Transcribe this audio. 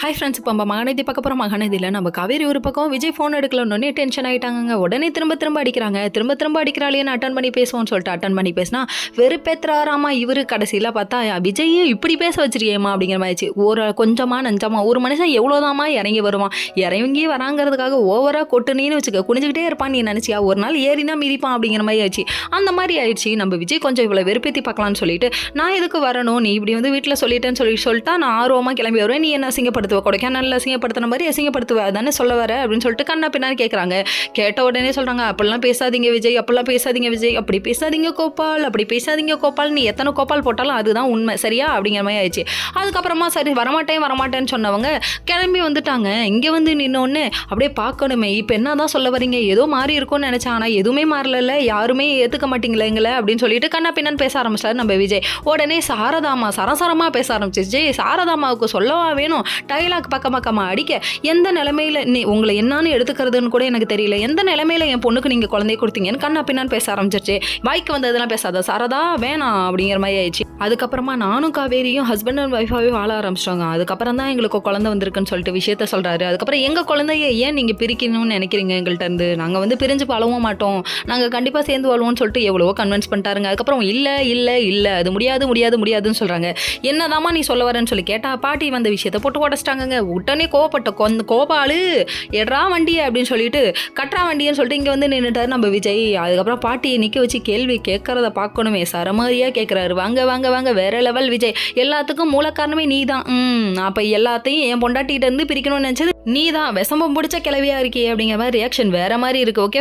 Hi friends, இப்போ நம்ம மகாநதி பார்க்க போகிற மகாநதியில் நம்ம காவேரி ஒரு பக்கம் விஜய் ஃபோன் எடுக்கலன்னொன்னே டென்ஷன் ஆகிட்டாங்க. உடனே திரும்ப அடிக்கிறாங்க. திரும்ப அடிக்கிறாளேன்னு அட்டன் பண்ணி பேசுவோம்னு சொல்லிட்டு அட்டன் பண்ணி பேசினா வெறுப்பேத்துறாராமா இவர். கடைசியில் பார்த்தா விஜய் இப்படி பேச வச்சிருக்கேம்மா அப்படிங்கிற மாதிரிச்சு. ஒரு கொஞ்சமாக நஞ்சமா ஒரு மனுஷன் எவ்வளோதாம்மா இறங்கி வருவான். இறங்கி வராங்கிறதுக்காக ஓவராக கொட்டுனேன்னு வச்சுக்க குனிஞ்சிக்கிட்டே இருப்பான். நீ நினச்சியா ஒரு நாள் ஏறினா மிதிப்பான் அப்படிங்கிற மாதிரி ஆயிடுச்சு. அந்த மாதிரி ஆயிடுச்சு. நம்ம விஜய் கொஞ்சம் இவ்வளோ வெறுப்பேற்றி பார்க்கலான்னு சொல்லிட்டு நான் எதுக்கு வரணும், நீ இப்படி வந்து வீட்டில் சொல்லிட்டேன்னு சொல்லிட்டா நான் ஆர்வமாக கிளம்பி வருவேன். நீ என்ன அசிங்கப்படுத்துவ, கொடைக்கானல்ல அசிங்கப்படுத்தின மாதிரி அசிங்கப்படுத்துவ தானே சொல்ல வர அப்படின்னு சொல்லிட்டு கண்ணா பின்னான்னு கேட்குறாங்க. கேட்ட உடனே சொல்கிறாங்க, அப்படிலாம் பேசாதீங்க விஜய், அப்படிலாம் பேசாதீங்க விஜய், அப்படி பேசாதீங்க கோபால், அப்படி பேசாதீங்க கோபால், நீ எத்தனை கோபால் போட்டாலும் அதுதான் உண்மை சரியா அப்படிங்கிற மாதிரி ஆயிடுச்சு. அதுக்கப்புறமா சரி வரமாட்டேன்னு சொன்னவங்க கிளம்பி வந்துட்டாங்க. இங்கே வந்து நின்னோன்னு அப்படியே பார்க்கணுமே இப்போ என்ன தான் சொல்ல வரீங்க, ஏதோ மாறி இருக்கும்னு நினச்சேன், ஆனால் எதுவுமே மாறல, யாருமே ஏற்றுக்க மாட்டீங்களா எங்களை அப்படின்னு சொல்லிட்டு கண்ணா பின்னான்னு பேச ஆரம்பிச்சாரு நம்ம விஜய். உடனே சாரதாமா சரசரமாக பேச ஆரம்பிச்சிச்சு. சாரதாமாவுக்கு சொல்லவா வேணும், டைலாக் பக்கமா அடிக்க எந்த நிலைமையில நீ உங்களை என்னான்னு எடுத்துக்கிறதுன்னு கூட எனக்கு தெரியல, எந்த நிலைமையில என் பொண்ணுக்கு நீங்கள் குழந்தைய கொடுத்தீங்கன்னு கண்ணா பின்னான்னு பேச ஆரம்பிச்சிருச்சு. வாய்க்கு வந்ததெல்லாம் பேசாத சாரதா, வேணாம் அப்படிங்கிற மாதிரி ஆயிடுச்சு. அதுக்கப்புறமா நானும் காவேரியும் ஹஸ்பண்ட் அண்ட் ஒய்ஃபாகவே வாழ ஆரம்பிச்சிட்டாங்க. அதுக்கப்புறம் தான் எங்களுக்கு குழந்தை வந்திருக்குன்னு சொல்லிட்டு விஷயத்த சொல்கிறாரு. அதுக்கப்புறம் எங்கள் குழந்தைய ஏன் நீங்கள் பிரிக்கணும்னு நினைக்கிறீங்க எங்கள்கிட்ட இருந்து, நாங்கள் வந்து பிரிஞ்சு வாழவும் மாட்டோம், நாங்கள் கண்டிப்பாக சேர்ந்து வாழ்வோம்னு சொல்லிட்டு எவ்வளவோ கன்வின்ஸ் பண்ணிட்டாருங்க. அதுக்கப்புறம் இல்லை அது முடியாதுன்னு சொல்கிறாங்க. என்னதாம்மா நீ சொல்ல வரேன்னு சொல்லி கேட்டால் பாட்டி வந்த விஷயத்தை போட்டு உடச்சிட்டாங்க. உடனே கோவப்பட்ட கோபாலு எட்ரா வண்டியை அப்படின்னு சொல்லிட்டு கட்டுறா வண்டின்னு சொல்லிட்டு இங்கே வந்து நின்றுட்டாரு நம்ம விஜய். அதுக்கப்புறம் பாட்டியை நிற்க வச்சு கேள்வி கேட்கறத பார்க்கணுமே, சரமாரியாக கேட்குறாரு. வாங்க வேற லெவல் விஜய், எல்லாத்துக்கும் மூல காரணமே நீ தான். அப்போ எல்லாத்தையும் என் பொண்டாட்டிகிட்ட இருந்து பிரிக்கணும்னு நினச்சது நீ தான், விஷம்பம் பிடிச்ச கிளவியா இருக்கே அப்படிங்கிற மாதிரி ரியாக்ஷன் வேற மாதிரி இருக்கு. ஓகே.